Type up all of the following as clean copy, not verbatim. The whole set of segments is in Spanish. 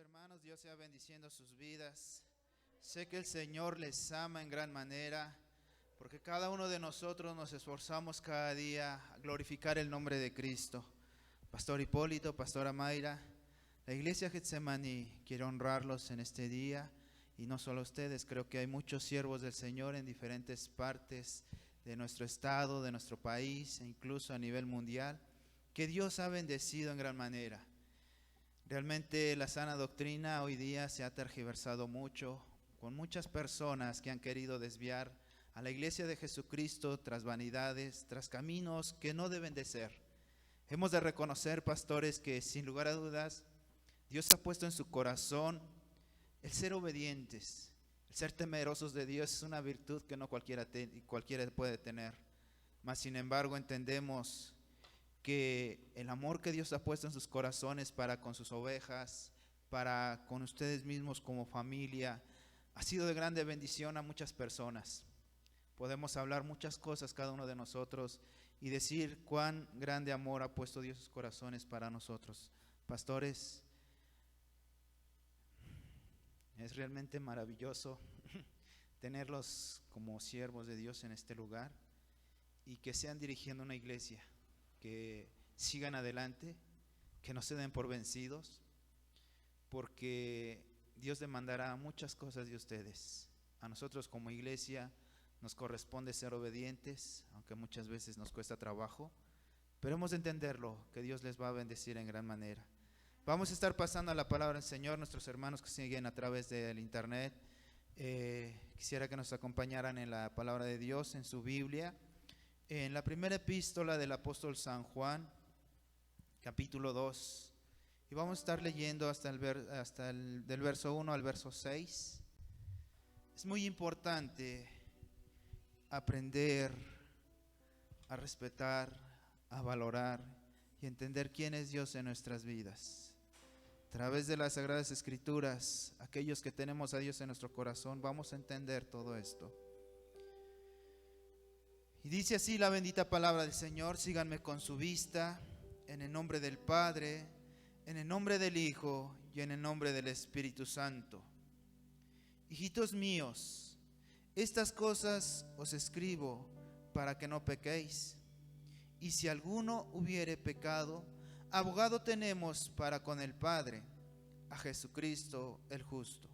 hermanos, Dios sea bendiciendo sus vidas. Sé que el Señor les ama en gran manera, porque cada uno de nosotros nos esforzamos cada día a glorificar el nombre de Cristo. Pastor Hipólito, Pastora Mayra, la iglesia Getsemaní quiere honrarlos en este día, y no solo ustedes, creo que hay muchos siervos del Señor en diferentes partes de nuestro estado, de nuestro país e incluso a nivel mundial, que Dios ha bendecido en gran manera. Realmente la sana doctrina hoy día se ha tergiversado mucho, con muchas personas que han querido desviar a la iglesia de Jesucristo tras vanidades, tras caminos que no deben de ser. Hemos de reconocer, pastores, que sin lugar a dudas Dios ha puesto en su corazón el ser obedientes, el ser temerosos de Dios. Es una virtud que no cualquiera puede tener, mas sin embargo entendemos que el amor que Dios ha puesto en sus corazones para con sus ovejas, para con ustedes mismos como familia, ha sido de grande bendición a muchas personas. Podemos hablar muchas cosas cada uno de nosotros y decir cuán grande amor ha puesto Dios en sus corazones para nosotros. Pastores, es realmente maravilloso tenerlos como siervos de Dios en este lugar y que sean dirigiendo una iglesia, que sigan adelante, que no se den por vencidos, porque Dios demandará muchas cosas de ustedes. A nosotros como iglesia nos corresponde ser obedientes, aunque muchas veces nos cuesta trabajo, pero hemos de entenderlo, que Dios les va a bendecir en gran manera. Vamos a estar pasando a la palabra del Señor. Nuestros hermanos que siguen a través del internet, quisiera que nos acompañaran en la palabra de Dios, en su Biblia, en la primera epístola del apóstol San Juan, capítulo 2, y vamos a estar leyendo del verso 1 al verso 6. Es muy importante aprender a respetar, a valorar y entender quién es Dios en nuestras vidas. A través de las Sagradas Escrituras, aquellos que tenemos a Dios en nuestro corazón, vamos a entender todo esto. Y dice así la bendita palabra del Señor: síganme con su vista, en el nombre del Padre, en el nombre del Hijo y en el nombre del Espíritu Santo. Hijitos míos, estas cosas os escribo para que no pequéis. Y si alguno hubiere pecado, abogado tenemos para con el Padre, a Jesucristo el justo.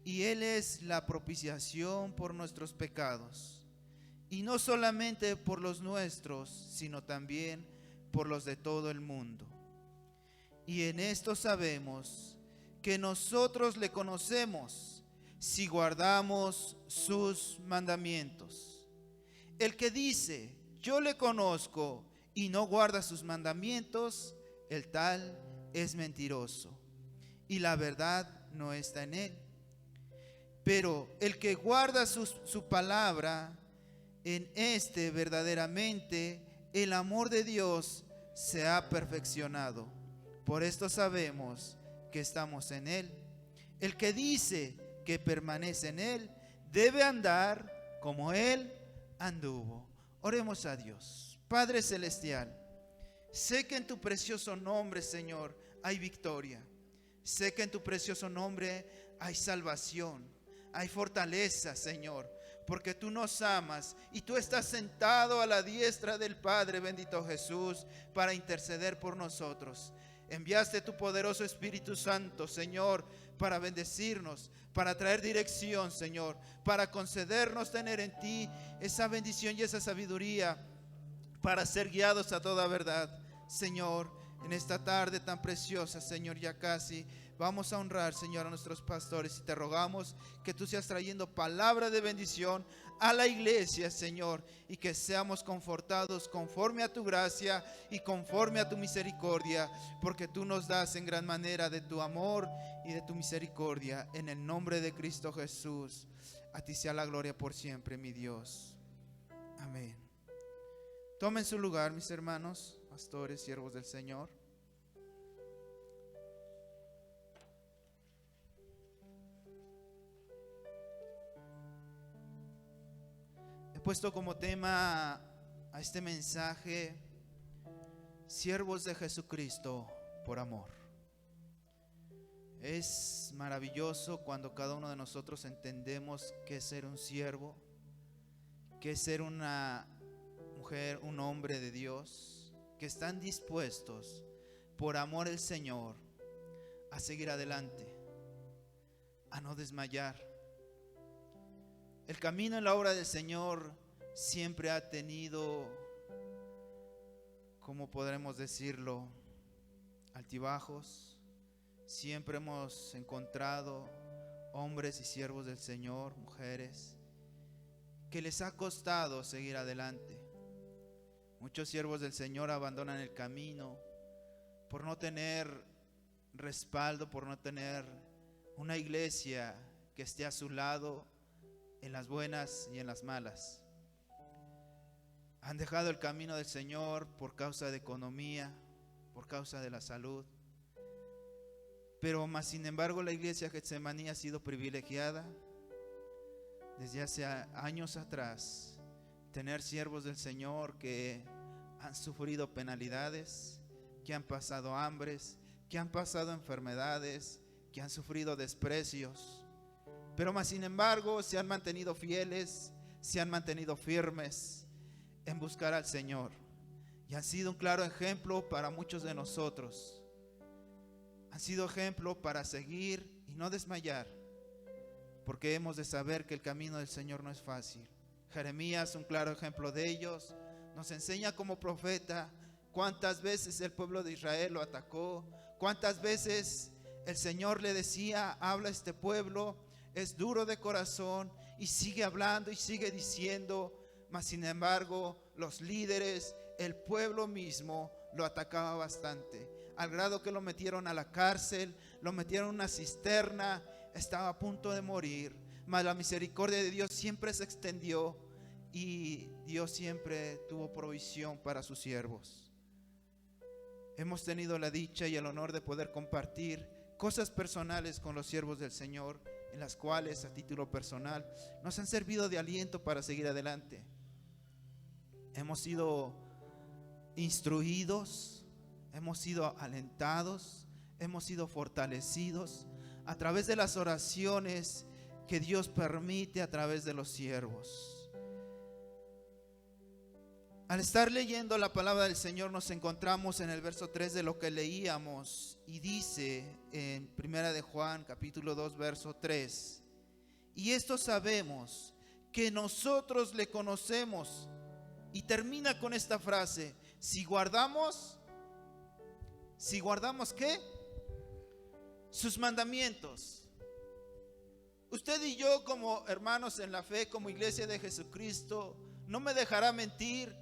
Y Él es la propiciación por nuestros pecados, y no solamente por los nuestros, sino también por los de todo el mundo. Y en esto sabemos que nosotros le conocemos, si guardamos sus mandamientos. El que dice, yo le conozco, y no guarda sus mandamientos, el tal es mentiroso, y la verdad no está en él. Pero el que guarda su palabra, en este verdaderamente el amor de Dios se ha perfeccionado. Por esto sabemos que estamos en Él. El que dice que permanece en Él debe andar como Él anduvo. Oremos a Dios. Padre Celestial, sé que en tu precioso nombre, Señor, hay victoria. Sé que en tu precioso nombre hay salvación, hay fortaleza, Señor, porque tú nos amas y tú estás sentado a la diestra del Padre, bendito Jesús, para interceder por nosotros. Enviaste tu poderoso Espíritu Santo, Señor, para bendecirnos, para traer dirección, Señor, para concedernos tener en ti esa bendición y esa sabiduría, para ser guiados a toda verdad. Señor, en esta tarde tan preciosa, Señor, ya casi vamos a honrar, Señor, a nuestros pastores, y te rogamos que tú seas trayendo palabra de bendición a la iglesia, Señor, y que seamos confortados conforme a tu gracia y conforme a tu misericordia, porque tú nos das en gran manera de tu amor y de tu misericordia. En el nombre de Cristo Jesús, a ti sea la gloria por siempre, mi Dios. Amén. Tomen su lugar, mis hermanos, pastores, siervos del Señor. He puesto como tema a este mensaje: siervos de Jesucristo por amor. Es maravilloso cuando cada uno de nosotros entendemos qué es ser un siervo, qué es ser una mujer, un hombre de Dios, que están dispuestos por amor al Señor a seguir adelante, a no desmayar. El camino en la obra del Señor siempre ha tenido, ¿cómo podremos decirlo?, altibajos. Siempre hemos encontrado hombres y siervos del Señor, mujeres, que les ha costado seguir adelante. Muchos siervos del Señor abandonan el camino por no tener respaldo, por no tener una iglesia que esté a su lado en las buenas y en las malas. Han dejado el camino del Señor por causa de economía, por causa de la salud. Pero más sin embargo la iglesia Getsemaní ha sido privilegiada desde hace años atrás, tener siervos del Señor que han sufrido penalidades, que han pasado hambres, que han pasado enfermedades, que han sufrido desprecios, pero más sin embargo se han mantenido fieles, se han mantenido firmes en buscar al Señor, y han sido un claro ejemplo para muchos de nosotros. Han sido ejemplo para seguir y no desmayar, porque hemos de saber que el camino del Señor no es fácil. Jeremías, un claro ejemplo de ellos, nos enseña como profeta cuántas veces el pueblo de Israel lo atacó, cuántas veces el Señor le decía: habla este pueblo, es duro de corazón, y sigue hablando y sigue diciendo, mas sin embargo los líderes, el pueblo mismo lo atacaba bastante, al grado que lo metieron a la cárcel, lo metieron en una cisterna, estaba a punto de morir, mas la misericordia de Dios siempre se extendió y Dios siempre tuvo provisión para sus siervos. Hemos tenido la dicha y el honor de poder compartir cosas personales con los siervos del Señor, en las cuales a título personal nos han servido de aliento para seguir adelante. Hemos sido instruidos, hemos sido alentados, hemos sido fortalecidos a través de las oraciones que Dios permite a través de los siervos. Al estar leyendo la palabra del Señor nos encontramos en el verso 3 de lo que leíamos, y dice en Primera de Juan capítulo 2 verso 3: y esto sabemos, que nosotros le conocemos. Y termina con esta frase: si guardamos ¿qué? Sus mandamientos. Usted y yo, como hermanos en la fe, como iglesia de Jesucristo, no me dejará mentir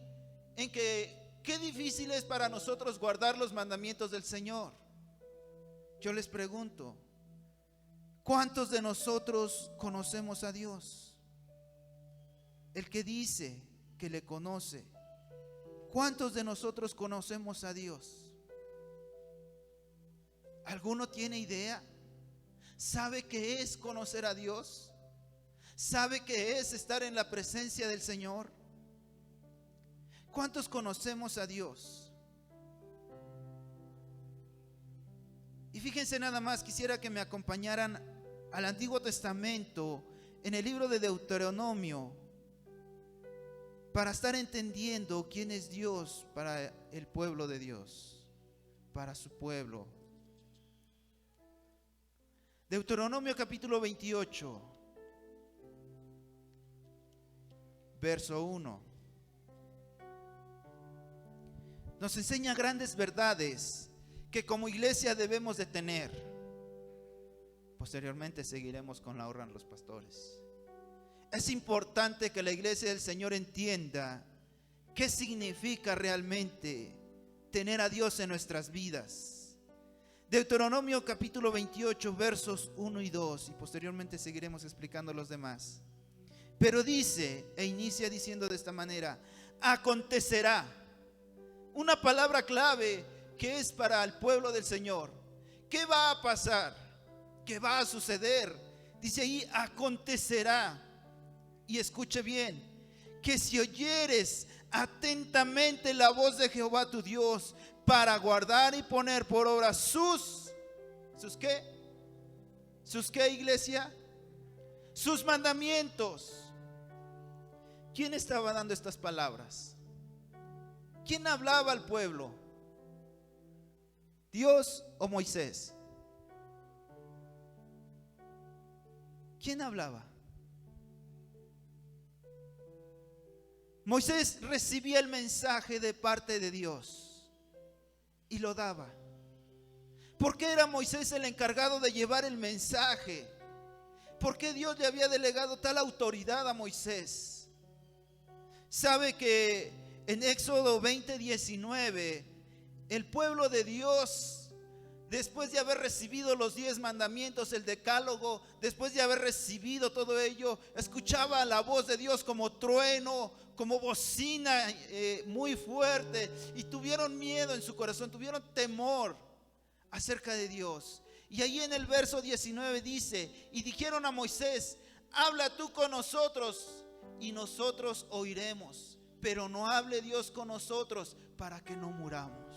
en que qué difícil es para nosotros guardar los mandamientos del Señor. Yo les pregunto, ¿cuántos de nosotros conocemos a Dios? El que dice que le conoce, ¿cuántos de nosotros conocemos a Dios? ¿Alguno tiene idea? ¿Sabe qué es conocer a Dios? ¿Sabe qué es estar en la presencia del Señor? ¿Cuántos conocemos a Dios? Y fíjense nada más, quisiera que me acompañaran al Antiguo Testamento, en el libro de Deuteronomio, para estar entendiendo quién es Dios para el pueblo de Dios, para su pueblo. Deuteronomio capítulo 28, verso 1. Nos enseña grandes verdades que como iglesia debemos de tener. Posteriormente seguiremos con la honra a los pastores. Es importante que la iglesia del Señor entienda qué significa realmente tener a Dios en nuestras vidas. Deuteronomio capítulo 28 versos 1 y 2, y posteriormente seguiremos explicando los demás. Pero dice, e inicia diciendo de esta manera: acontecerá. Una palabra clave que es para el pueblo del Señor. ¿Qué va a pasar? ¿Qué va a suceder? Dice ahí, acontecerá. Y escuche bien, que si oyeres atentamente la voz de Jehová tu Dios, para guardar y poner por obra sus ¿qué? ¿Sus qué, iglesia? Sus mandamientos. ¿Quién estaba dando estas palabras? ¿Quién hablaba al pueblo? ¿Dios o Moisés? ¿Quién hablaba? Moisés recibía el mensaje de parte de Dios y lo daba. ¿Por qué era Moisés el encargado de llevar el mensaje? ¿Por qué Dios le había delegado tal autoridad a Moisés? Sabe que en Éxodo 20:19, el pueblo de Dios, después de haber recibido los 10 mandamientos, el decálogo, después de haber recibido todo ello, escuchaba la voz de Dios como trueno, como bocina muy fuerte, y tuvieron miedo en su corazón, tuvieron temor acerca de Dios. Y ahí en el verso 19 dice: y dijeron a Moisés, habla tú con nosotros y nosotros oiremos, pero no hable Dios con nosotros para que no muramos.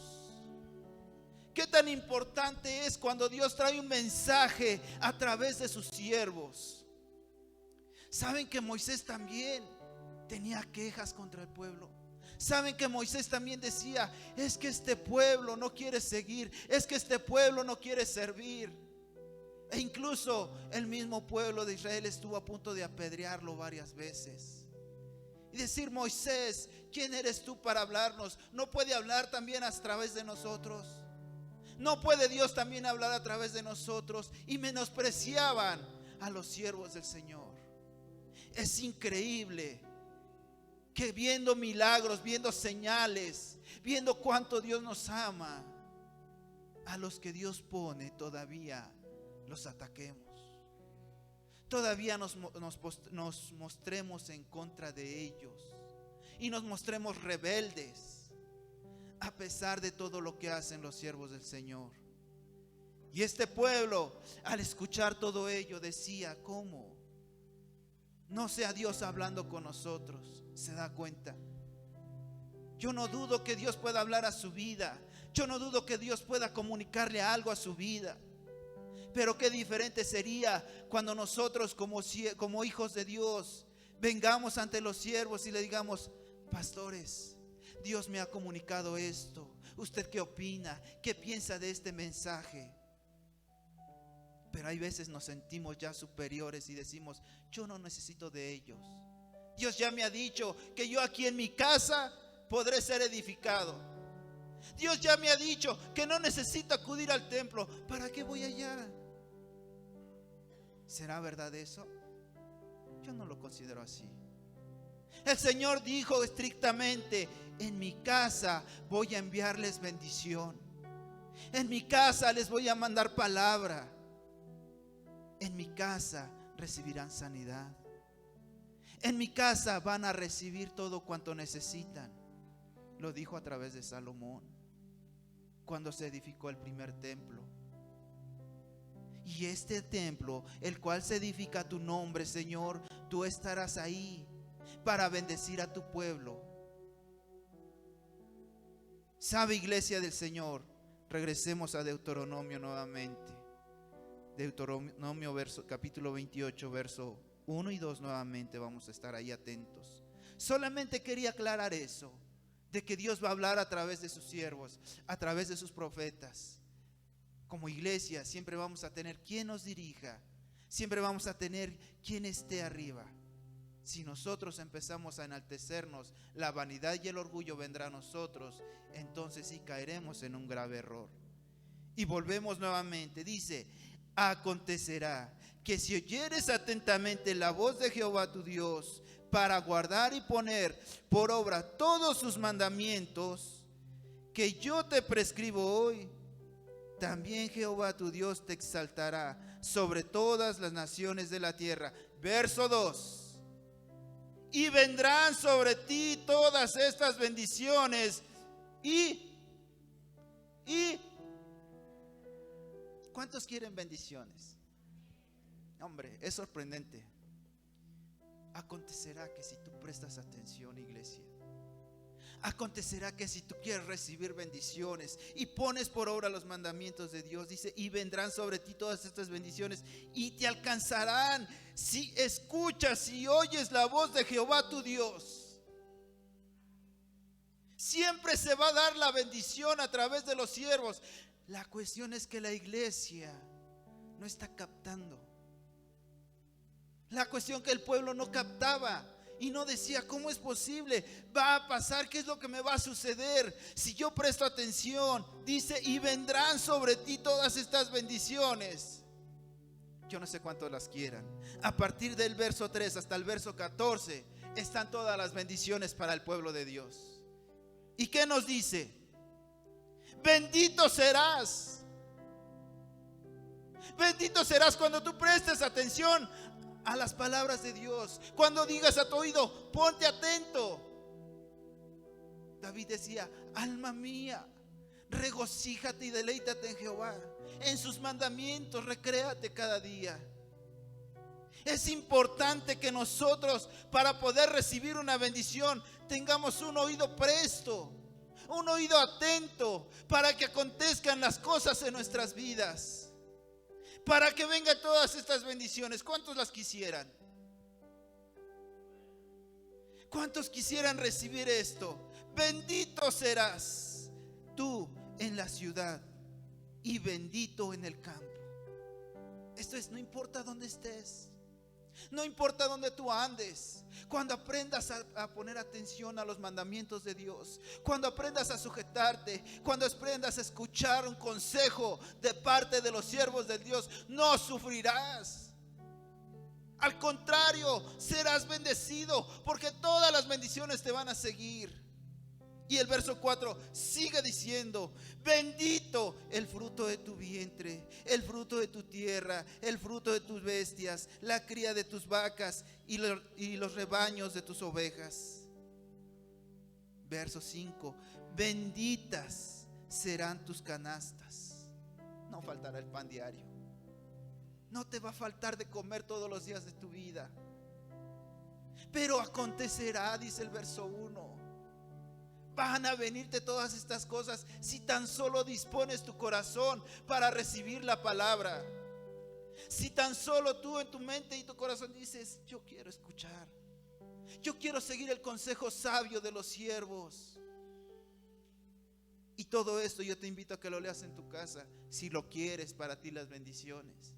¿Qué tan importante es cuando Dios trae un mensaje a través de sus siervos? ¿Saben que Moisés también tenía quejas contra el pueblo? ¿Saben que Moisés también decía: es que este pueblo no quiere seguir, es que este pueblo no quiere servir? E incluso el mismo pueblo de Israel estuvo a punto de apedrearlo varias veces y decir: Moisés, ¿quién eres tú para hablarnos? ¿No puede hablar también a través de nosotros? ¿No puede Dios también hablar a través de nosotros? Y menospreciaban a los siervos del Señor. Es increíble que viendo milagros, viendo señales, viendo cuánto Dios nos ama, a los que Dios pone todavía los ataquemos. Todavía nos mostremos en contra de ellos y nos mostremos rebeldes a pesar de todo lo que hacen los siervos del Señor. Y este pueblo, al escuchar todo ello, decía: ¿cómo? No sea Dios hablando con nosotros. ¿Se da cuenta? Yo no dudo que Dios pueda hablar a su vida. Yo no dudo que Dios pueda comunicarle algo a su vida. Pero qué diferente sería cuando nosotros como hijos de Dios vengamos ante los siervos y le digamos: pastores, Dios me ha comunicado esto. ¿Usted qué opina? ¿Qué piensa de este mensaje? Pero hay veces nos sentimos ya superiores y decimos: yo no necesito de ellos. Dios ya me ha dicho que yo aquí en mi casa podré ser edificado. Dios ya me ha dicho que no necesito acudir al templo. ¿Para qué voy allá? ¿Será verdad eso? Yo no lo considero así. El Señor dijo estrictamente: en mi casa voy a enviarles bendición. En mi casa les voy a mandar palabra. En mi casa recibirán sanidad. En mi casa van a recibir todo cuanto necesitan. Lo dijo a través de Salomón cuando se edificó el primer templo. Y este templo, el cual se edifica a tu nombre, Señor, tú estarás ahí para bendecir a tu pueblo. ¿Sabe, iglesia del Señor? Regresemos a Deuteronomio nuevamente. Deuteronomio capítulo 28, verso 1 y 2 nuevamente. Vamos a estar ahí atentos. Solamente quería aclarar eso, de que Dios va a hablar a través de sus siervos, a través de sus profetas. Como iglesia siempre vamos a tener quien nos dirija, siempre vamos a tener quien esté arriba. Si nosotros empezamos a enaltecernos, la vanidad y el orgullo vendrá a nosotros, entonces sí caeremos en un grave error. Y volvemos nuevamente, dice: acontecerá que si oyeres atentamente la voz de Jehová tu Dios, para guardar y poner por obra todos sus mandamientos que yo te prescribo hoy, también Jehová tu Dios te exaltará sobre todas las naciones de la tierra. Verso 2. Y vendrán sobre ti todas estas bendiciones y ¿cuántos quieren bendiciones? Hombre, es sorprendente. Acontecerá que si tú prestas atención, iglesia, Acontecerá que si tú quieres recibir bendiciones y pones por obra los mandamientos de Dios, dice, y vendrán sobre ti todas estas bendiciones y te alcanzarán si escuchas y oyes la voz de Jehová tu Dios. Siempre se va a dar la bendición a través de los siervos. La cuestión es que la iglesia no está captando. La cuestión que el pueblo no captaba y no decía, ¿cómo es posible? Va a pasar, ¿qué es lo que me va a suceder? Si yo presto atención, dice, y vendrán sobre ti todas estas bendiciones. Yo no sé cuántos las quieran. A partir del verso 3 hasta el verso 14 están todas las bendiciones para el pueblo de Dios. ¿Y qué nos dice? Bendito serás. Bendito serás cuando tú prestes atención a las palabras de Dios. Cuando digas a tu oído, ponte atento. David decía, alma mía, regocíjate y deleítate en Jehová. En sus mandamientos recréate cada día. Es importante que nosotros, para poder recibir una bendición, tengamos un oído presto, un oído atento, para que acontezcan las cosas en nuestras vidas, para que vengan todas estas bendiciones. ¿Cuántos las quisieran? ¿Cuántos quisieran recibir esto? Bendito serás tú en la ciudad y bendito en el campo. Esto es, no importa dónde estés, no importa dónde tú andes. Cuando aprendas a poner atención a los mandamientos de Dios, cuando aprendas a sujetarte, cuando aprendas a escuchar un consejo de parte de los siervos de Dios, no sufrirás. Al contrario, serás bendecido, porque todas las bendiciones te van a seguir. Y el verso 4 sigue diciendo, bendito el fruto de tu vientre, el fruto de tu tierra, el fruto de tus bestias, la cría de tus vacas y los rebaños de tus ovejas. Verso 5, benditas serán tus canastas. No faltará el pan diario. No te va a faltar de comer todos los días de tu vida. Pero acontecerá, dice el verso 1, van a venirte todas estas cosas si tan solo dispones tu corazón para recibir la palabra. Si tan solo tú en tu mente y tu corazón dices, yo quiero escuchar, yo quiero seguir el consejo sabio de los siervos. Y todo esto yo te invito a que lo leas en tu casa, si lo quieres para ti las bendiciones.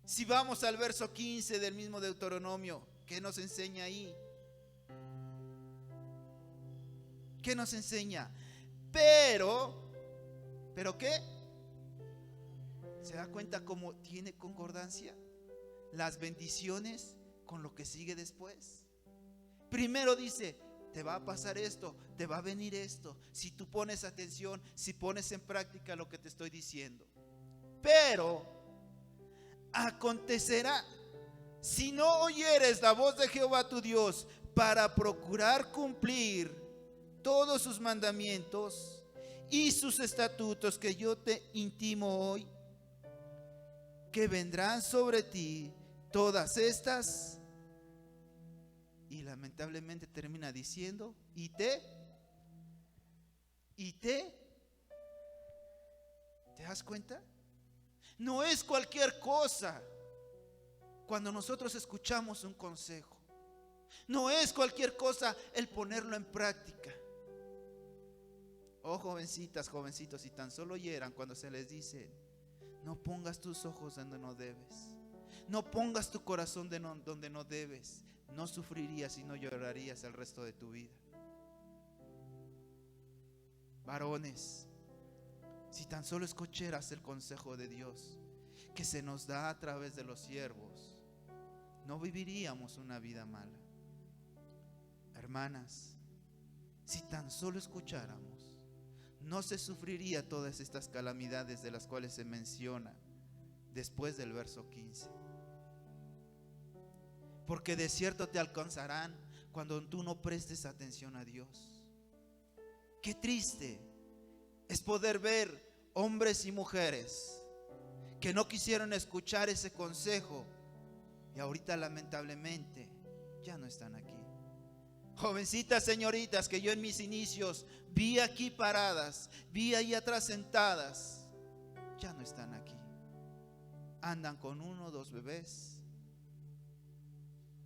Si vamos al verso 15 del mismo Deuteronomio, ¿qué nos enseña ahí? ¿Qué nos enseña? ¿Pero qué? ¿Se da cuenta cómo tiene concordancia las bendiciones con lo que sigue después? Primero dice, te va a pasar esto, te va a venir esto, si tú pones atención, si pones en práctica lo que te estoy diciendo. Pero acontecerá, si no oyeres la voz de Jehová tu Dios para procurar cumplir todos sus mandamientos y sus estatutos que yo te intimo hoy, que vendrán sobre ti todas estas. Y lamentablemente termina diciendo, ¿te das cuenta? No es cualquier cosa cuando nosotros escuchamos un consejo. No es cualquier cosa el ponerlo en práctica. Oh, jovencitas, jovencitos, si tan solo oyeran cuando se les dice, no pongas tus ojos donde no debes, no pongas tu corazón donde no debes, no sufrirías y no llorarías el resto de tu vida. Varones, si tan solo escucharas el consejo de Dios que se nos da a través de los siervos, no viviríamos una vida mala. Hermanas, si tan solo escucháramos, no se sufriría todas estas calamidades de las cuales se menciona después del verso 15. Porque de cierto te alcanzarán cuando tú no prestes atención a Dios. Qué triste es poder ver hombres y mujeres que no quisieron escuchar ese consejo y ahorita lamentablemente ya no están aquí. Jovencitas, señoritas que yo en mis inicios vi aquí paradas, vi ahí atrás sentadas, ya no están aquí. Andan con 1 o 2 bebés,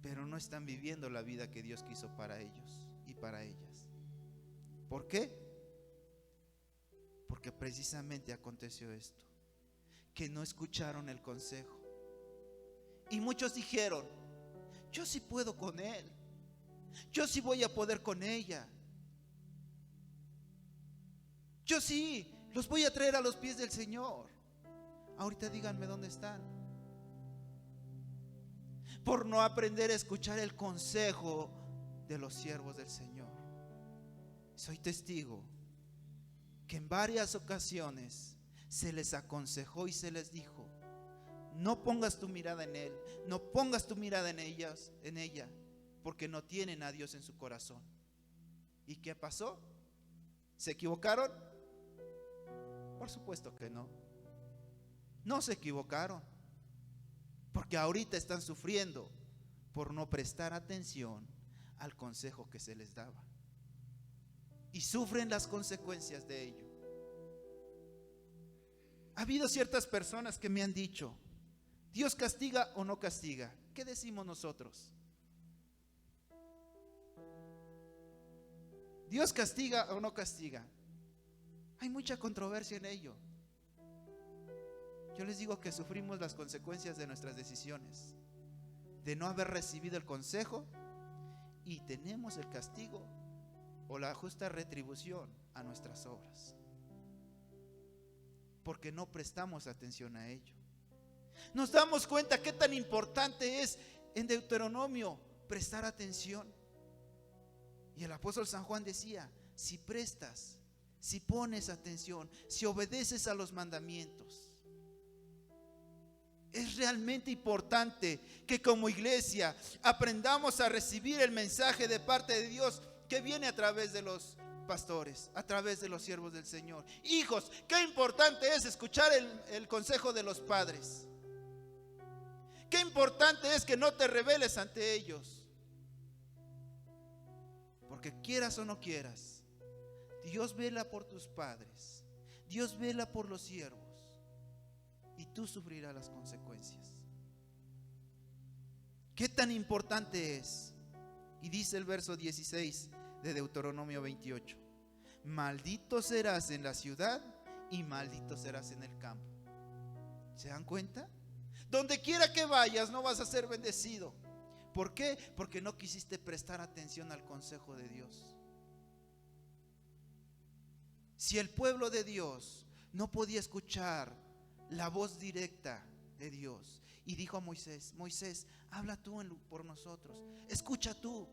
pero no están viviendo la vida que Dios quiso para ellos y para ellas. ¿Por qué? Porque precisamente aconteció esto, que no escucharon el consejo. Y muchos dijeron: yo sí puedo con él, yo sí voy a poder con ella, yo sí los voy a traer a los pies del Señor. Ahorita díganme dónde están. Por no aprender a escuchar el consejo de los siervos del Señor. Soy testigo que en varias ocasiones se les aconsejó y se les dijo: no pongas tu mirada en él, no pongas tu mirada en ellas, en ella, porque no tienen a Dios en su corazón. ¿Y qué pasó? ¿Se equivocaron? Por supuesto que no. No se equivocaron, porque ahorita están sufriendo por no prestar atención al consejo que se les daba, y sufren las consecuencias de ello. Ha habido ciertas personas que me han dicho: ¿Dios castiga o no castiga? ¿Qué decimos nosotros? ¿Dios castiga o no castiga? Hay mucha controversia en ello. Yo les digo que sufrimos las consecuencias de nuestras decisiones, de no haber recibido el consejo, y tenemos el castigo o la justa retribución a nuestras obras, porque no prestamos atención a ello. Nos damos cuenta qué tan importante es en Deuteronomio prestar atención. Y el apóstol San Juan decía: si prestas, si pones atención, si obedeces a los mandamientos. Es realmente importante que como iglesia aprendamos a recibir el mensaje de parte de Dios que viene a través de los pastores, a través de los siervos del Señor. Hijos, qué importante es escuchar el consejo de los padres. Qué importante es que no te rebeles ante ellos, porque quieras o no quieras, Dios vela por tus padres, Dios vela por los siervos, y tú sufrirás las consecuencias. ¿Qué tan importante es? Y dice el verso 16 de Deuteronomio 28: maldito serás en la ciudad y maldito serás en el campo. ¿Se dan cuenta? Donde quiera que vayas no vas a ser bendecido. ¿Por qué? Porque no quisiste prestar atención al consejo de Dios. Si el pueblo de Dios no podía escuchar la voz directa de Dios, y dijo a Moisés: Moisés, habla tú por nosotros, escucha tú,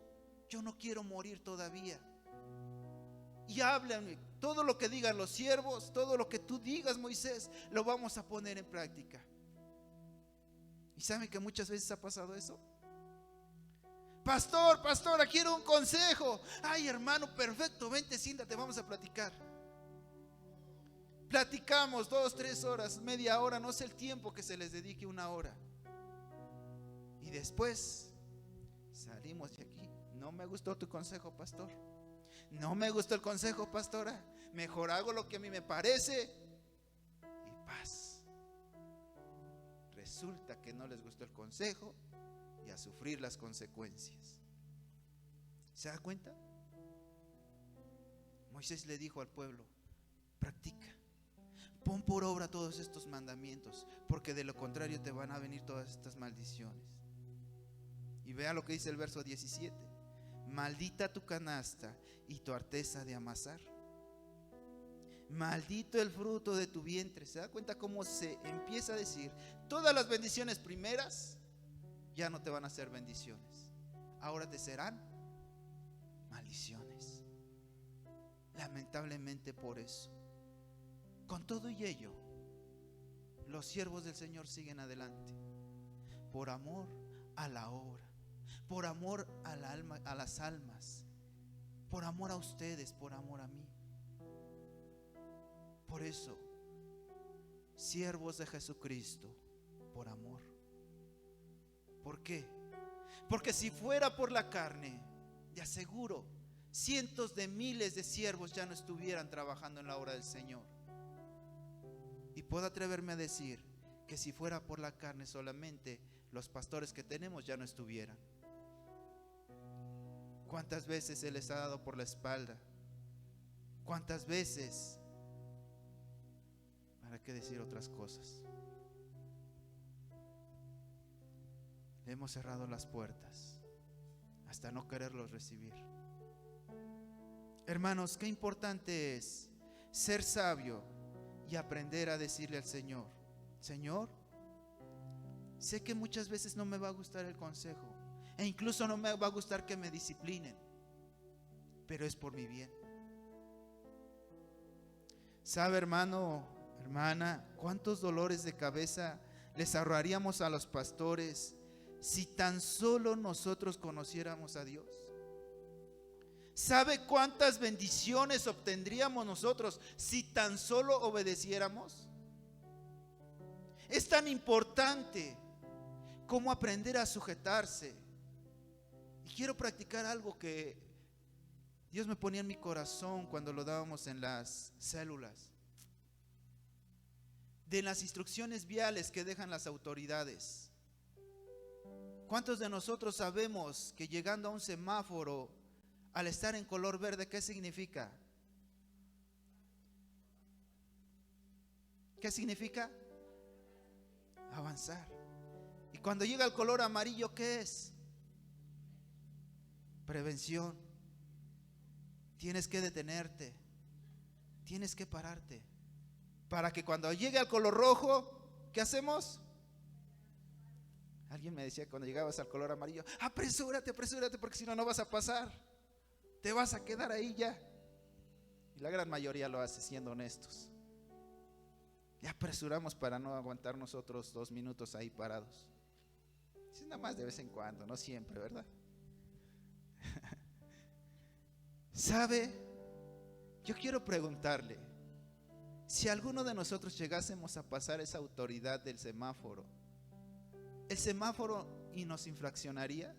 yo no quiero morir todavía, y háblame, todo lo que digan los siervos, todo lo que tú digas, Moisés, lo vamos a poner en práctica. ¿Y saben que muchas veces ha pasado eso? Pastora, quiero un consejo. Ay, hermano, perfecto, vente, siéntate, vamos a platicar. Platicamos 2, 3 horas, media hora, no sé el tiempo que se les dedique, 1 hora. Y después salimos de aquí: no me gustó tu consejo, pastor. No me gustó el consejo, pastora. Mejor hago lo que a mí me parece. Y paz. Resulta que no les gustó el consejo y a sufrir las consecuencias. ¿Se da cuenta? Moisés le dijo al pueblo: practica, pon por obra todos estos mandamientos, porque de lo contrario te van a venir todas estas maldiciones. Y vea lo que dice el verso 17: maldita tu canasta y tu arteza de amasar, maldito el fruto de tu vientre. ¿Se da cuenta cómo se empieza a decir? Todas las bendiciones primeras ya no te van a ser bendiciones, ahora te serán maldiciones. Lamentablemente, por eso, con todo y ello, los siervos del Señor siguen adelante, por amor a la obra, por amor al alma, a las almas, por amor a ustedes, por amor a mí. Por eso, siervos de Jesucristo, por amor. ¿Por qué? Porque si fuera por la carne, de aseguro, cientos de miles de siervos ya no estuvieran trabajando en la obra del Señor. Y puedo atreverme a decir que si fuera por la carne solamente, los pastores que tenemos ya no estuvieran. ¿Cuántas veces se les ha dado por la espalda? ¿Cuántas veces? ¿Para qué decir otras cosas? Le hemos cerrado las puertas hasta no quererlos recibir. Hermanos, qué importante es ser sabio y aprender a decirle al Señor: Señor, sé que muchas veces no me va a gustar el consejo, e incluso no me va a gustar que me disciplinen, pero es por mi bien. ¿Sabe, hermano, hermana, cuántos dolores de cabeza les ahorraríamos a los pastores si tan solo nosotros conociéramos a Dios? ¿Sabe cuántas bendiciones obtendríamos nosotros si tan solo obedeciéramos? Es tan importante como aprender a sujetarse. Y quiero practicar algo que Dios me ponía en mi corazón cuando lo dábamos en las células, de las instrucciones viales que dejan las autoridades. ¿Cuántos de nosotros sabemos que llegando a un semáforo, al estar en color verde, qué significa? ¿Qué significa? Avanzar. Y cuando llega el color amarillo, ¿qué es? Prevención. Tienes que detenerte, tienes que pararte, para que cuando llegue al color rojo, ¿qué hacemos? Alguien me decía cuando llegabas al color amarillo: apresúrate, apresúrate, porque si no, no vas a pasar, te vas a quedar ahí ya. Y la gran mayoría lo hace, siendo honestos. Y apresuramos para no aguantar nosotros 2 minutos ahí parados. Es nada más de vez en cuando, no siempre, ¿verdad? ¿Sabe? Yo quiero preguntarle, si alguno de nosotros llegásemos a pasar esa autoridad del semáforo, ¿el semáforo y nos infraccionaría?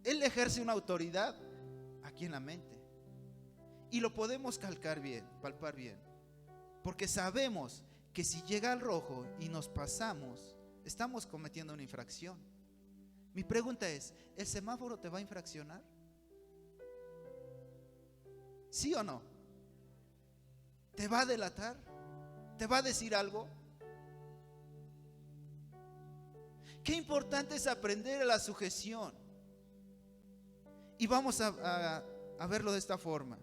Él ejerce una autoridad aquí en la mente y lo podemos calcar bien, palpar bien, porque sabemos que si llega al rojo y nos pasamos, estamos cometiendo una infracción. Mi pregunta es: ¿el semáforo te va a infraccionar? ¿Sí o no? ¿Te va a delatar? ¿Te va a decir algo? Qué importante es aprender a la sujeción. Y vamos a verlo de esta forma.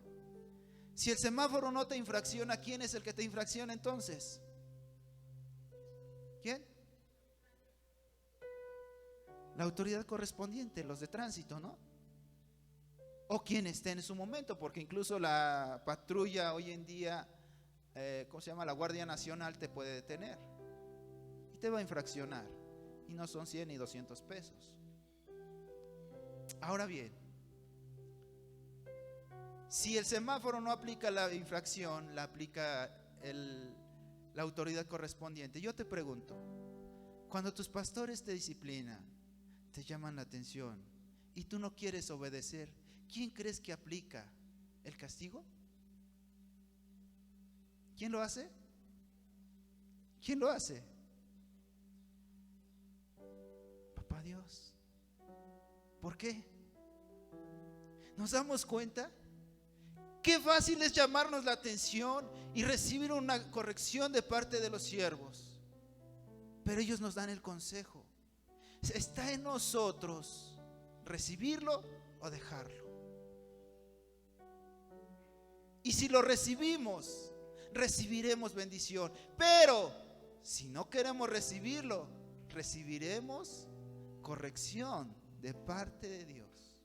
Si el semáforo no te infracciona, ¿quién es el que te infracciona entonces? ¿Quién? La autoridad correspondiente, los de tránsito, ¿no? O quien esté en su momento, porque incluso la patrulla hoy en día, ¿cómo se llama? La Guardia Nacional te puede detener y te va a infraccionar, y no son 100 ni 200 pesos. Ahora bien, si el semáforo no aplica la infracción, la aplica la autoridad correspondiente. Yo te pregunto, cuando tus pastores te disciplinan, te llaman la atención y tú no quieres obedecer, ¿quién crees que aplica el castigo? ¿Quién lo hace? ¿Quién lo hace? Papá Dios. ¿Por qué? ¿Nos damos cuenta? Qué fácil es llamarnos la atención y recibir una corrección de parte de los siervos, pero ellos nos dan el consejo. Está en nosotros recibirlo o dejarlo. Y si lo recibimos, recibiremos bendición. Pero si no queremos recibirlo, recibiremos corrección de parte de Dios.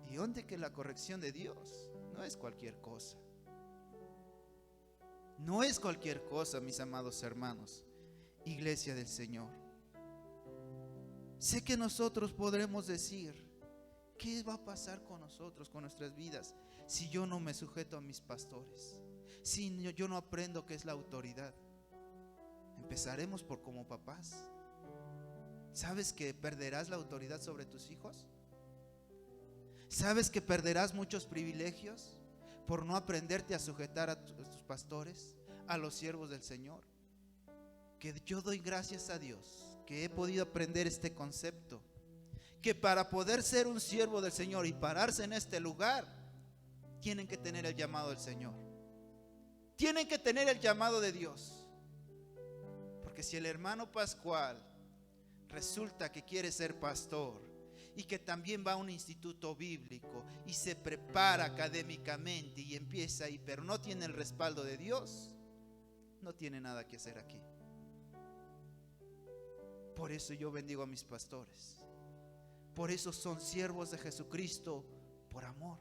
Y donde que la corrección de Dios no es cualquier cosa. No es cualquier cosa, mis amados hermanos, iglesia del Señor. Sé que nosotros podremos decir: ¿qué va a pasar con nosotros, con nuestras vidas, si yo no me sujeto a mis pastores? Si yo no aprendo qué es la autoridad. Empezaremos por como papás. ¿Sabes que perderás la autoridad sobre tus hijos? ¿Sabes que perderás muchos privilegios por no aprenderte a sujetar a tus pastores, a los siervos del Señor? Que yo doy gracias a Dios que he podido aprender este concepto, que para poder ser un siervo del Señor y pararse en este lugar, tienen que tener el llamado del Señor, tienen que tener el llamado de Dios. Porque si el hermano Pascual resulta que quiere ser pastor y que también va a un instituto bíblico y se prepara académicamente y empieza ahí, pero no tiene el respaldo de Dios, no tiene nada que hacer aquí. Por eso yo bendigo a mis pastores. Por eso son siervos de Jesucristo por amor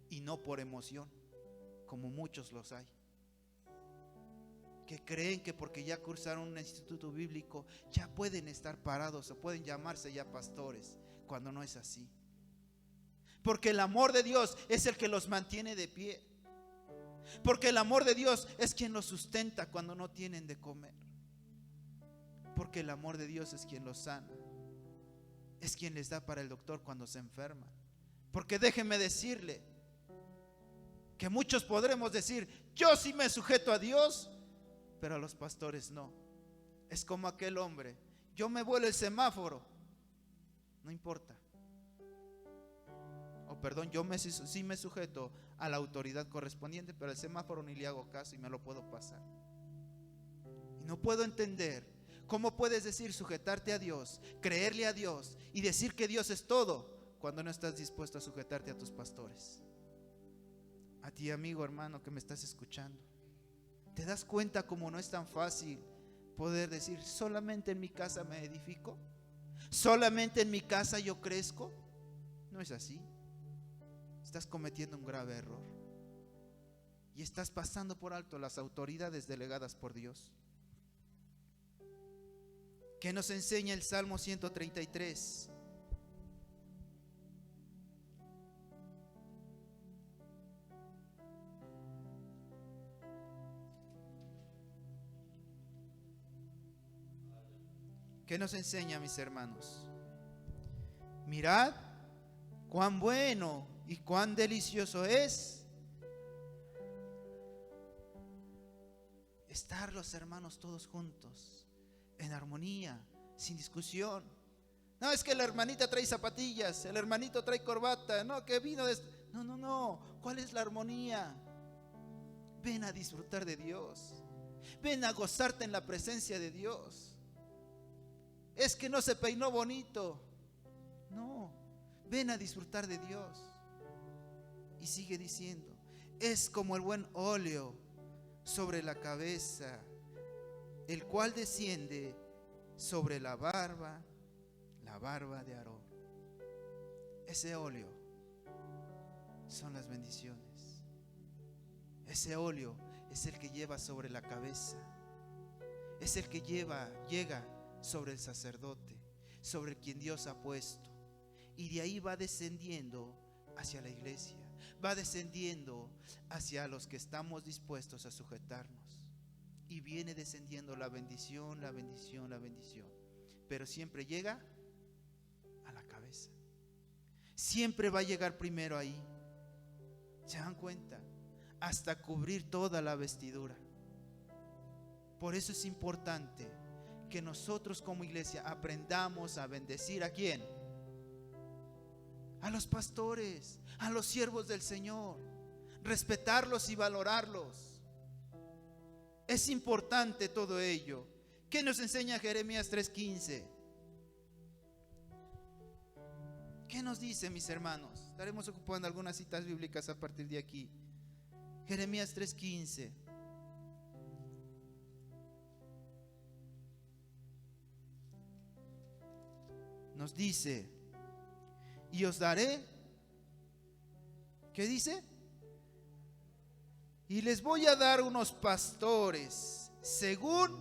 y no por emoción, como muchos los hay, que creen que porque ya cursaron un instituto bíblico ya pueden estar parados o pueden llamarse ya pastores, cuando no es así. Porque el amor de Dios es el que los mantiene de pie. Porque el amor de Dios es quien los sustenta cuando no tienen de comer. Porque el amor de Dios es quien los sana, es quien les da para el doctor cuando se enferman. Porque déjenme decirle que muchos podremos decir: yo sí me sujeto a Dios, pero a los pastores no. Es como aquel hombre: yo me vuelo el semáforo, no importa. O perdón, yo sí me sujeto a la autoridad correspondiente, pero el semáforo ni le hago caso y me lo puedo pasar. Y no puedo entender cómo puedes decir sujetarte a Dios, creerle a Dios y decir que Dios es todo, cuando no estás dispuesto a sujetarte a tus pastores. A ti, amigo, hermano, que me estás escuchando, ¿te das cuenta cómo no es tan fácil poder decir: solamente en mi casa me edifico, solamente en mi casa yo crezco? No es así. Estás cometiendo un grave error y estás pasando por alto las autoridades delegadas por Dios. ¿Qué nos enseña el Salmo 133? ¿Qué nos enseña, mis hermanos? Mirad cuán bueno y cuán delicioso es estar los hermanos todos juntos, en armonía, sin discusión. No, es que la hermanita trae zapatillas, el hermanito trae corbata, no, que vino de... No, ¿cuál es la armonía? Ven a disfrutar de Dios, ven a gozarte en la presencia de Dios. Es que no se peinó bonito, no, ven a disfrutar de Dios. Y sigue diciendo: es como el buen óleo sobre la cabeza, el cual desciende sobre la barba de Aarón. Ese óleo son las bendiciones. Ese óleo es el que lleva sobre la cabeza, es el que llega sobre el sacerdote, sobre quien Dios ha puesto, y de ahí va descendiendo hacia la iglesia, va descendiendo hacia los que estamos dispuestos a sujetarnos, y viene descendiendo la bendición, la bendición, la bendición, pero siempre llega a la cabeza, siempre va a llegar primero ahí. ¿Se dan cuenta? Hasta cubrir toda la vestidura. Por eso es importante que nosotros como iglesia aprendamos a bendecir ¿a quién? A los pastores, a los siervos del Señor, respetarlos y valorarlos. Es importante todo ello. ¿Qué nos enseña Jeremías 3:15? ¿Qué nos dice, mis hermanos? Estaremos ocupando algunas citas bíblicas a partir de aquí. Jeremías 3:15. Nos dice: y os daré, ¿qué dice? Y les voy a dar unos pastores según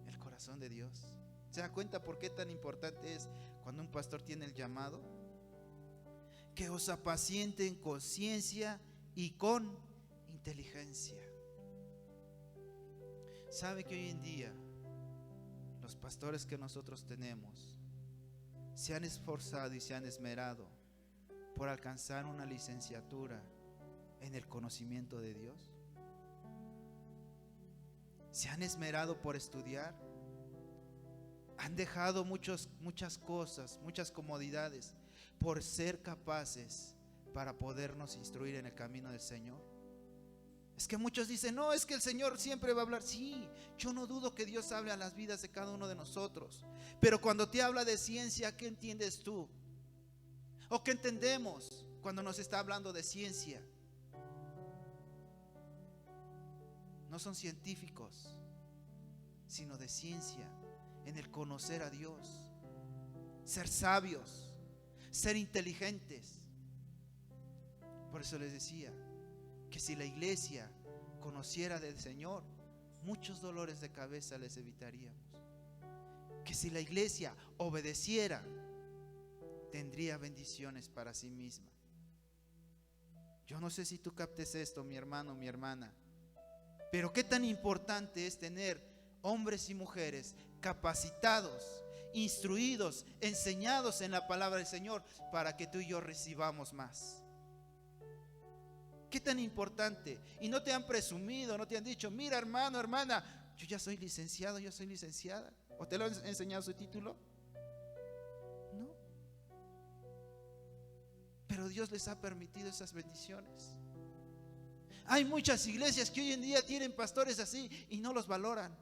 el corazón de Dios. ¿Se da cuenta por qué tan importante es cuando un pastor tiene el llamado? Que os apacienten con ciencia y con inteligencia. ¿Sabe que hoy en día los pastores que nosotros tenemos se han esforzado y se han esmerado por alcanzar una licenciatura en el conocimiento de Dios? ¿Se han esmerado por estudiar? ¿Han dejado muchas cosas, muchas comodidades por ser capaces para podernos instruir en el camino del Señor? Es que muchos dicen, no, es que el Señor siempre va a hablar. Sí, yo no dudo que Dios hable a las vidas de cada uno de nosotros, pero cuando te habla de ciencia, ¿qué entiendes tú? ¿O qué entendemos cuando nos está hablando de ciencia? No son científicos, sino de ciencia, en el conocer a Dios, ser sabios, ser inteligentes. Por eso les decía que si la iglesia conociera del Señor, muchos dolores de cabeza les evitaríamos. Que si la iglesia obedeciera, tendría bendiciones para sí misma. Yo no sé si tú captes esto, mi hermano, mi hermana, pero qué tan importante es tener hombres y mujeres capacitados, instruidos, enseñados en la palabra del Señor, para que tú y yo recibamos más. Qué tan importante. Y no te han presumido, no te han dicho, mira, hermano, hermana, yo ya soy licenciado, yo soy licenciada. ¿O te lo han enseñado su título? No. Pero Dios les ha permitido esas bendiciones. Hay muchas iglesias que hoy en día tienen pastores así y no los valoran.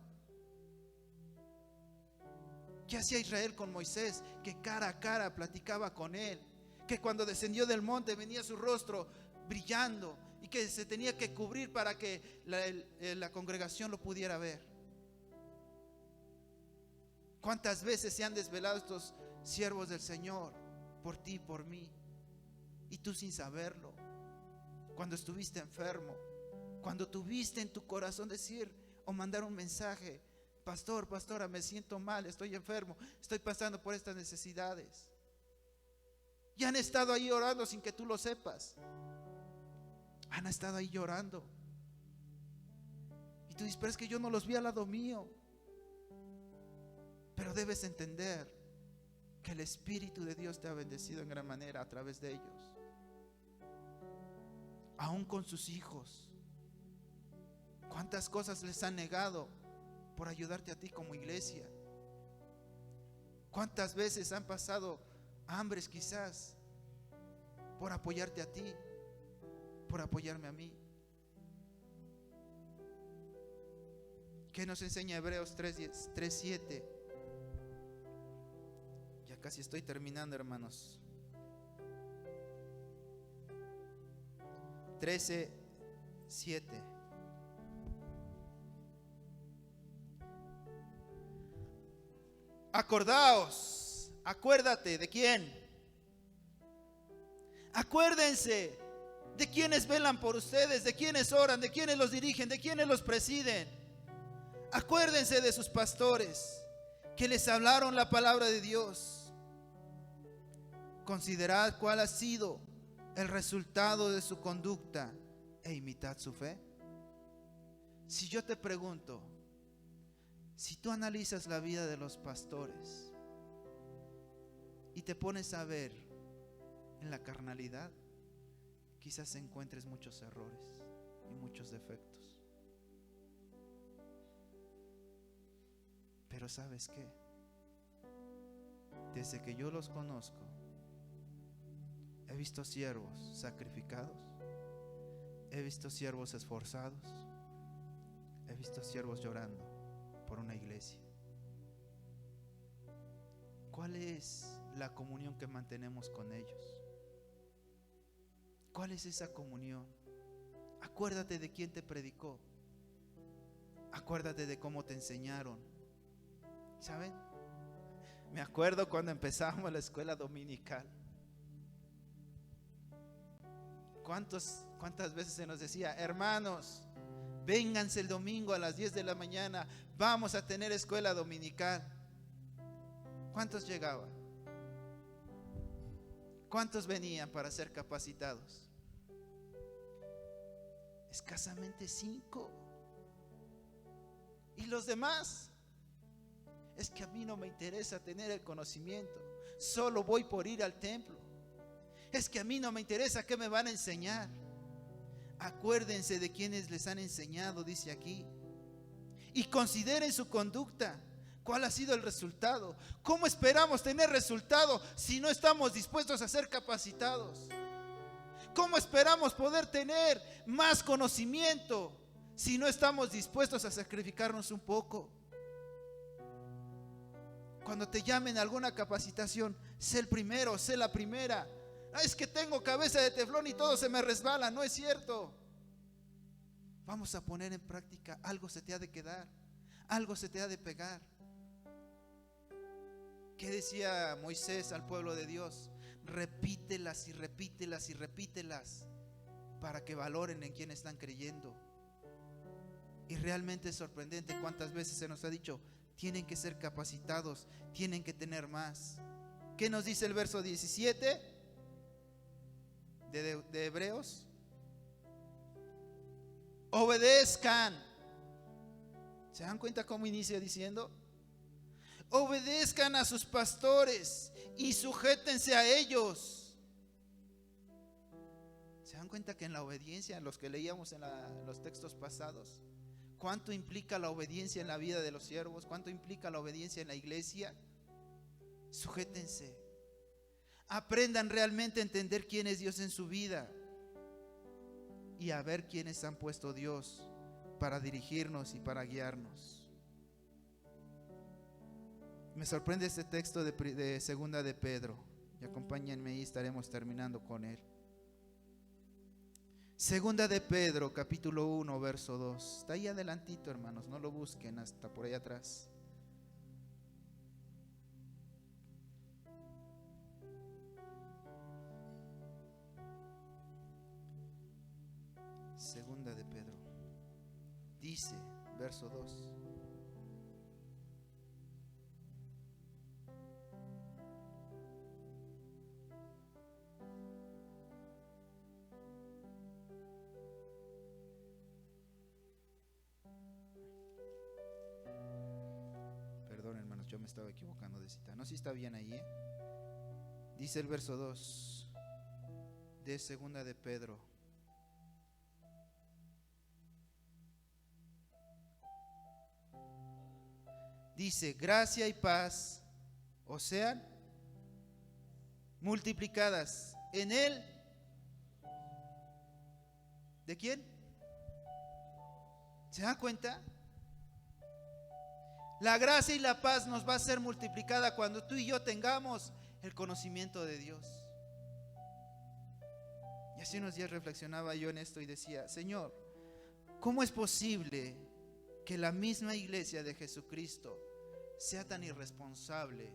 ¿Qué hacía Israel con Moisés? Que cara a cara platicaba con él, que cuando descendió del monte venía su rostro brillando y que se tenía que cubrir para que la congregación lo pudiera ver. ¿Cuántas veces se han desvelado estos siervos del Señor por ti y por mí? Y tú sin saberlo. Cuando estuviste enfermo, cuando tuviste en tu corazón decir o mandar un mensaje, pastor, pastora, me siento mal, estoy enfermo, estoy pasando por estas necesidades. Y han estado ahí orando sin que tú lo sepas. Han estado ahí llorando. Y tú dices, pero es que yo no los vi al lado mío. Pero debes entender que el Espíritu de Dios te ha bendecido en gran manera a través de ellos. Aún con sus hijos. ¿Cuántas cosas les han negado por ayudarte a ti como iglesia? ¿Cuántas veces han pasado hambres quizás por apoyarte a ti, por apoyarme a mí? ¿Qué nos enseña Hebreos 3:7? Ya casi estoy terminando, hermanos. 13:7. Acordaos, acuérdate de quién. Acuérdense de quienes velan por ustedes, de quienes oran, de quienes los dirigen, de quienes los presiden. Acuérdense de sus pastores que les hablaron la palabra de Dios. Considerad cuál ha sido el resultado de su conducta e imitad su fe. Si yo te pregunto, si tú analizas la vida de los pastores y te pones a ver en la carnalidad, quizás encuentres muchos errores y muchos defectos. Pero ¿sabes qué? Desde que yo los conozco, he visto siervos sacrificados, he visto siervos esforzados, he visto siervos llorando por una iglesia. ¿Cuál es la comunión que mantenemos con ellos? ¿Cuál es esa comunión? Acuérdate de quién te predicó. Acuérdate de cómo te enseñaron. ¿Saben? Me acuerdo cuando empezamos la escuela dominical. ¿Cuántas veces se nos decía, hermanos, vénganse el domingo a las 10 de la mañana, vamos a tener escuela dominical? ¿Cuántos llegaban? ¿Cuántos venían para ser capacitados? Escasamente 5. ¿Y los demás? Es que a mí no me interesa tener el conocimiento, solo voy por ir al templo. Es que a mí no me interesa qué me van a enseñar. Acuérdense de quienes les han enseñado, dice aquí, y consideren su conducta. ¿Cuál ha sido el resultado? ¿Cómo esperamos tener resultado si no estamos dispuestos a ser capacitados? ¿Cómo esperamos poder tener más conocimiento si no estamos dispuestos a sacrificarnos un poco? Cuando te llamen a alguna capacitación, sé el primero, sé la primera. Es que tengo cabeza de teflón y todo se me resbala. No es cierto. Vamos a poner en práctica. Algo se te ha de quedar, algo se te ha de pegar. ¿Qué decía Moisés al pueblo de Dios? Repítelas y repítelas y repítelas para que valoren en quién están creyendo. Y realmente es sorprendente cuántas veces se nos ha dicho: tienen que ser capacitados, tienen que tener más. ¿Qué nos dice el verso 17 de Hebreos? Obedezcan. ¿Se dan cuenta cómo inicia diciendo? Obedezcan a sus pastores y sujétense a ellos. ¿Se dan cuenta que en la obediencia, los que leíamos en los textos pasados, cuánto implica la obediencia en la vida de los siervos? ¿Cuánto implica la obediencia en la iglesia? Sujétense. Aprendan realmente a entender quién es Dios en su vida y a ver quiénes han puesto Dios para dirigirnos y para guiarnos. Me sorprende este texto de segunda de Pedro, y acompáñenme y estaremos terminando con él. Segunda de Pedro, capítulo 1, verso 2. Está ahí adelantito, hermanos, no lo busquen, hasta por ahí atrás. Segunda de Pedro. Dice, verso 2. Perdón, hermanos, yo me estaba equivocando de cita. No, si está bien ahí, ¿eh? Dice el verso 2 de segunda de Pedro. Dice: gracia y paz os sean multiplicadas en él. ¿De quién? ¿Se dan cuenta? La gracia y la paz nos va a ser multiplicada cuando tú y yo tengamos el conocimiento de Dios. Y hace unos días reflexionaba yo en esto y decía: Señor, ¿cómo es posible que la misma iglesia de Jesucristo sea tan irresponsable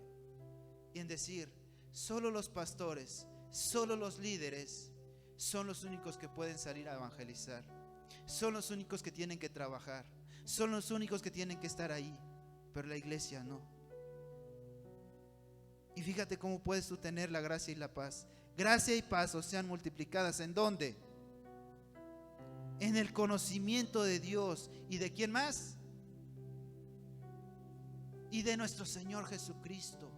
y en decir, solo los pastores, solo los líderes son los únicos que pueden salir a evangelizar, son los únicos que tienen que trabajar, son los únicos que tienen que estar ahí, pero la iglesia no? Y fíjate cómo puedes tú tener la gracia y la paz. Gracia y paz os sean multiplicadas. ¿En dónde? En el conocimiento de Dios. ¿Y de quién más? Y de nuestro Señor Jesucristo.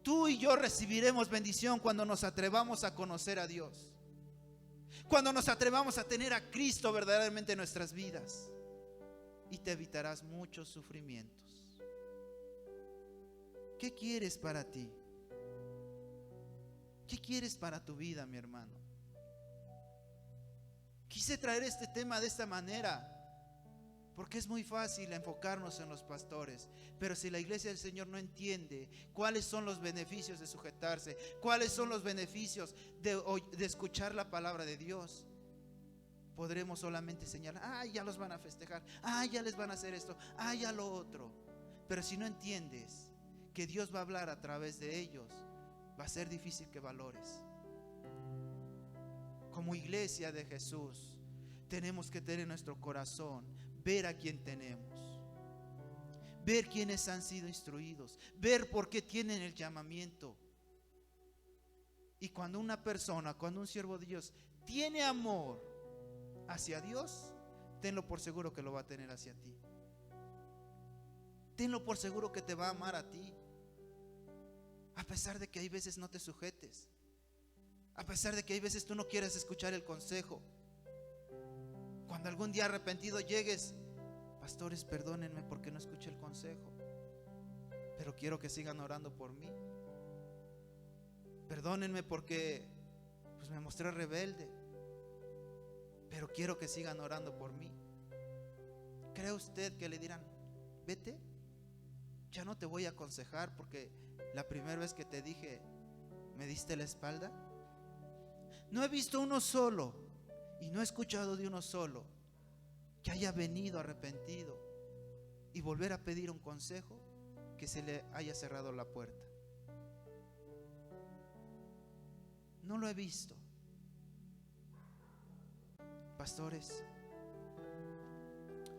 Tú y yo recibiremos bendición cuando nos atrevamos a conocer a Dios, cuando nos atrevamos a tener a Cristo verdaderamente en nuestras vidas, y te evitarás muchos sufrimientos. ¿Qué quieres para ti? ¿Qué quieres para tu vida, mi hermano? Quise traer este tema de esta manera porque es muy fácil enfocarnos en los pastores, pero si la iglesia del Señor no entiende cuáles son los beneficios de sujetarse, cuáles son los beneficios de escuchar la palabra de Dios, podremos solamente señalar: ya los van a festejar, ya les van a hacer esto, ya lo otro. Pero si no entiendes que Dios va a hablar a través de ellos, va a ser difícil que valores. Como iglesia de Jesús, tenemos que tener en nuestro corazón ver a quién tenemos, ver quiénes han sido instruidos, ver por qué tienen el llamamiento. Y cuando una persona, cuando un siervo de Dios tiene amor hacia Dios, tenlo por seguro que lo va a tener hacia ti. tenlo por seguro que te va a amar a ti, a pesar de que hay veces no te sujetes, a pesar de que hay veces tú no quieres escuchar el consejo. Cuando algún día arrepentido llegues: pastores, perdónenme porque no escuché el consejo, pero quiero que sigan orando por mí. Perdónenme porque pues me mostré rebelde, pero quiero que sigan orando por mí. ¿Cree usted que le dirán: vete, ya no te voy a aconsejar porque la primera vez que te dije me diste la espalda? No he visto uno solo y no he escuchado de uno solo que haya venido arrepentido y volver a pedir un consejo, que se le haya cerrado la puerta. No lo he visto. Pastores,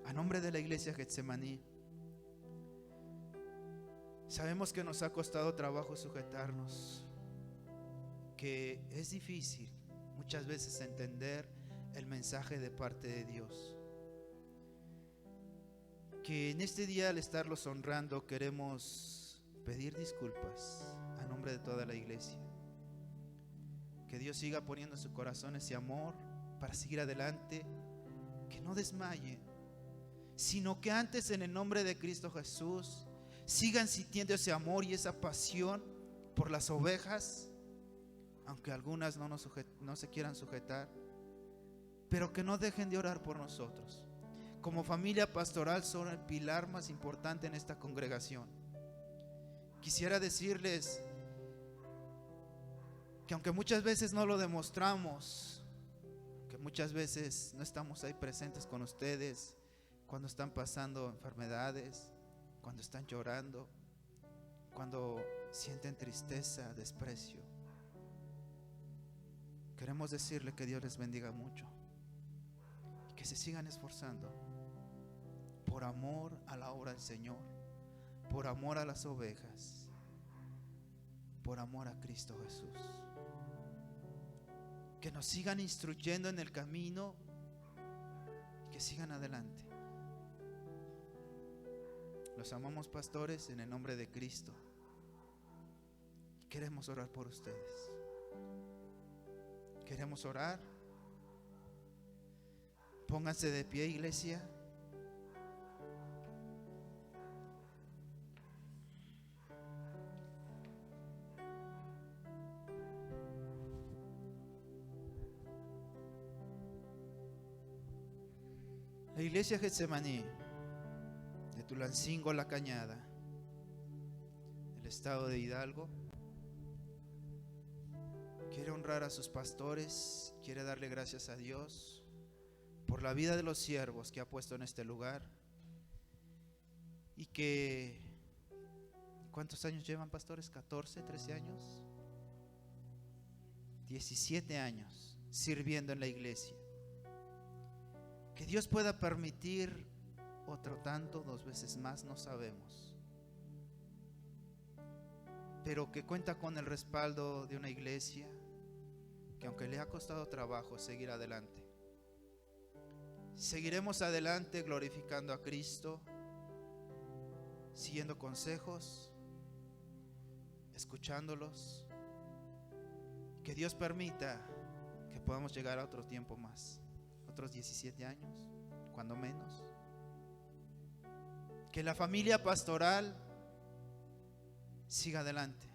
a nombre de la iglesia Getsemaní, sabemos que nos ha costado trabajo sujetarnos, que es difícil muchas veces entender el mensaje de parte de Dios, que en este día, al estarlos honrando, queremos pedir disculpas a nombre de toda la iglesia. Que Dios siga poniendo en su corazón ese amor para seguir adelante, que no desmayen, sino que antes, en el nombre de Cristo Jesús, sigan sintiendo ese amor y esa pasión por las ovejas, aunque algunas no se quieran sujetar, pero que no dejen de orar por nosotros. Como familia pastoral son el pilar más importante en esta congregación. Quisiera decirles que aunque muchas veces no lo demostramos, que muchas veces no estamos ahí presentes con ustedes cuando están pasando enfermedades, cuando están llorando, cuando sienten tristeza, desprecio, queremos decirle que Dios les bendiga mucho y que se sigan esforzando por amor a la obra del Señor, por amor a las ovejas, por amor a Cristo Jesús. Que nos sigan instruyendo en el camino y que sigan adelante. Los amamos, pastores, en el nombre de Cristo. Queremos orar por ustedes. Queremos orar. Pónganse de pie, iglesia. La iglesia Getsemaní de Tulancingo La Cañada, el estado de Hidalgo, quiere honrar a sus pastores, quiere darle gracias a Dios por la vida de los siervos que ha puesto en este lugar. Y que, ¿cuántos años llevan, pastores? 14, 13 años, 17 años sirviendo en la iglesia. Que Dios pueda permitir otro tanto, 2 veces más, no sabemos, pero que cuenta con el respaldo de una iglesia que, aunque le ha costado trabajo seguir adelante, seguiremos adelante glorificando a Cristo, siguiendo consejos, escuchándolos. Que Dios permita que podamos llegar a otro tiempo más, otros 17 años, cuando menos. Que la familia pastoral siga adelante.